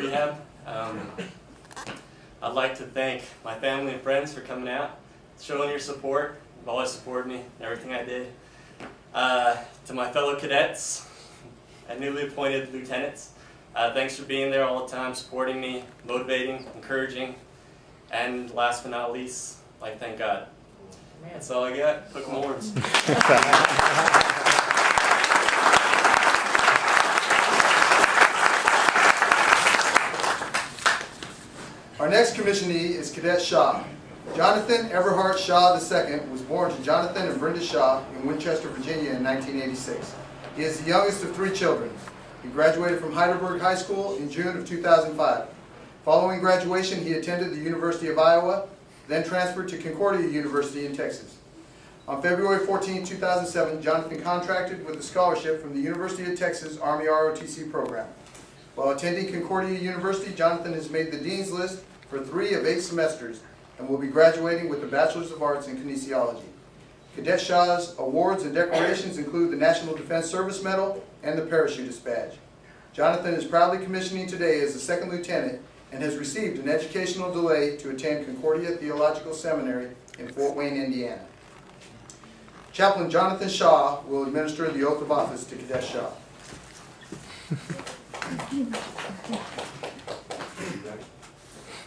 rehab. I'd like to thank my family and friends for coming out, showing your support. You've always supported me in everything I did. To my fellow cadets and newly appointed lieutenants, thanks for being there all the time, supporting me, motivating, encouraging, and last but not least, I'd like to thank God. That's all I got. Hook 'em horns. Our next commissionee is Cadet Shaw. Jonathan Everhart Shaw II was born to Jonathan and Brenda Shaw in Winchester, Virginia in 1986. He is the youngest of 3 children. He graduated from Heidelberg High School in June of 2005. Following graduation, he attended the University of Iowa, then transferred to Concordia University in Texas. On February 14, 2007, Jonathan contracted with a scholarship from the University of Texas Army ROTC program. While attending Concordia University, Jonathan has made the Dean's List for 3 of 8 semesters and will be graduating with a Bachelor's of Arts in Kinesiology. Cadet Shaw's awards and decorations include the National Defense Service Medal and the Parachutist Badge. Jonathan is proudly commissioning today as a 2nd Lieutenant and has received an educational delay to attend Concordia Theological Seminary in Fort Wayne, Indiana. Chaplain Jonathan Shaw will administer the oath of office to Cadet Shaw.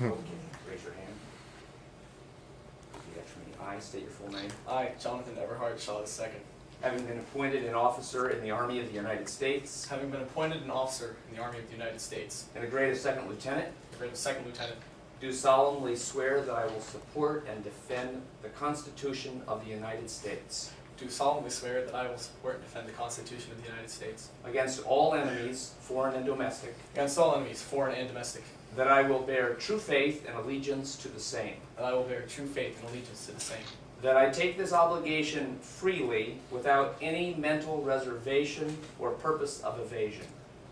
Raise your hand. Repeat after me. I state your full name. I, Jonathan Everhart Shaw II, Having been appointed an officer in the Army of the United States having been appointed an officer in the Army of the United States, in the grade of 2nd Lieutenant, the grade of 2nd Lieutenant, do solemnly swear that I will support and defend the Constitution of the United States do solemnly swear that I will support and defend the Constitution of the United States against all enemies, foreign and domestic, against all enemies, foreign and domestic, that I will bear true faith and allegiance to the same, that I will bear true faith and allegiance to the same, that I take this obligation freely without any mental reservation or purpose of evasion,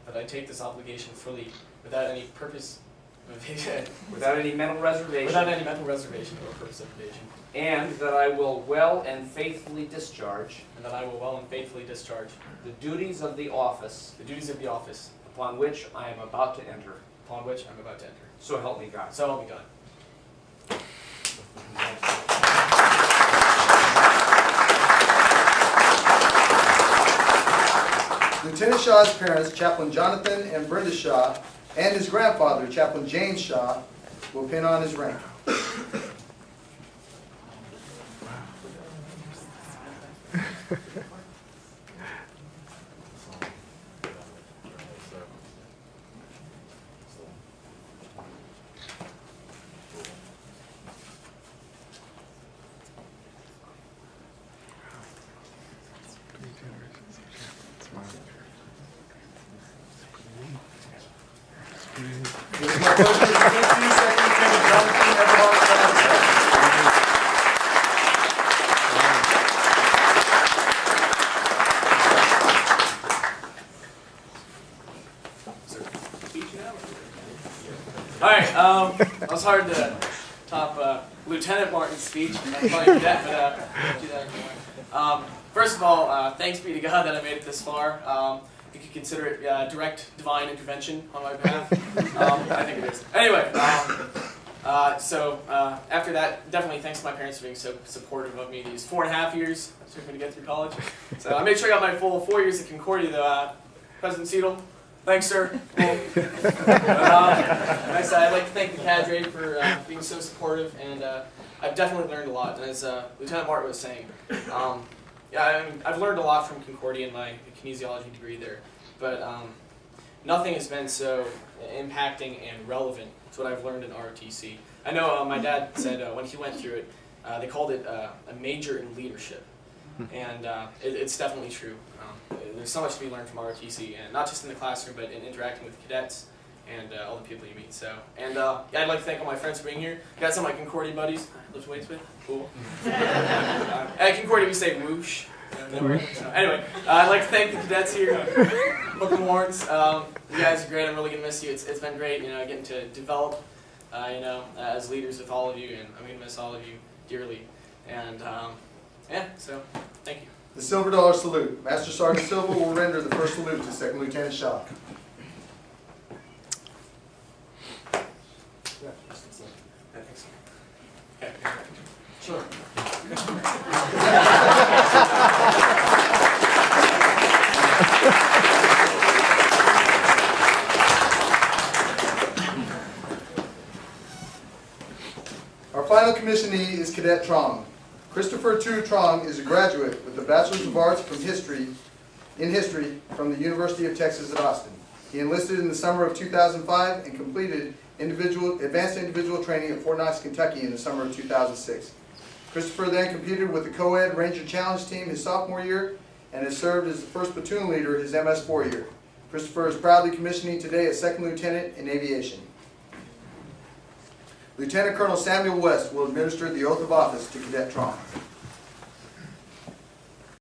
that I take this obligation fully without any purpose of evasion, without any mental reservation, without any mental reservation or purpose of evasion, and that I will well and faithfully discharge and that I will well and faithfully discharge the duties of the office the duties of the office upon which I am about to enter. upon which I am about to enter. So help me God. So help me God. Lieutenant Shaw's parents, Chaplain Jonathan and Brenda Shaw, and his grandfather, Chaplain James Shaw, will pin on his rank. It is my pleasure to introduce you, 2nd Lieutenant Jonathan Everhart All right, it was hard to top Lieutenant Martin's speech. I'm probably cadet, but I'll do that anyway. First of all, thanks be to God that I made it this far. You could consider it direct divine intervention on my behalf. I think it is. Anyway, so after that, definitely thanks to my parents for being so supportive of me these 4.5 years it took me to get through college. So I made sure I got my full 4 years at Concordia, though. President Seidel, thanks, sir. Cool. I'd like to thank the cadre for being so supportive, and I've definitely learned a lot. And as Lieutenant Martin was saying, yeah, I mean, I've learned a lot from Concordia in my kinesiology degree there, but nothing has been so impacting and relevant to what I've learned in ROTC. I know my dad said when he went through it, they called it a major in leadership, and it's definitely true. There's so much to be learned from ROTC, and not just in the classroom, but in interacting with cadets and all the people you meet. So, and yeah, I'd like to thank all my friends for being here. Got some of my Concordia buddies I lift weights with. Cool. At Concordia we say whoosh. Anyway, I'd like to thank the cadets here. Hook 'em horns. You guys are great. I'm really gonna miss you. It's been great, getting to develop, as leaders with all of you, and I'm gonna miss all of you dearly. And yeah, so thank you. The Silver Dollar Salute. Master Sergeant Silva will render the first salute to 2nd Lieutenant Shaw. I think so. Okay. Sure. Our final commissionee is Cadet Trong. Christopher Tu Trong is a graduate with a Bachelor's of Arts in History from the University of Texas at Austin. He enlisted in the summer of 2005 and completed advanced individual training at Fort Knox, Kentucky in the summer of 2006. Christopher then competed with the Co-Ed Ranger Challenge team his sophomore year and has served as the first platoon leader his MS4 year. Christopher is proudly commissioning today as Second Lieutenant in Aviation. Lieutenant Colonel Samuel West will administer the oath of office to Cadet Trong.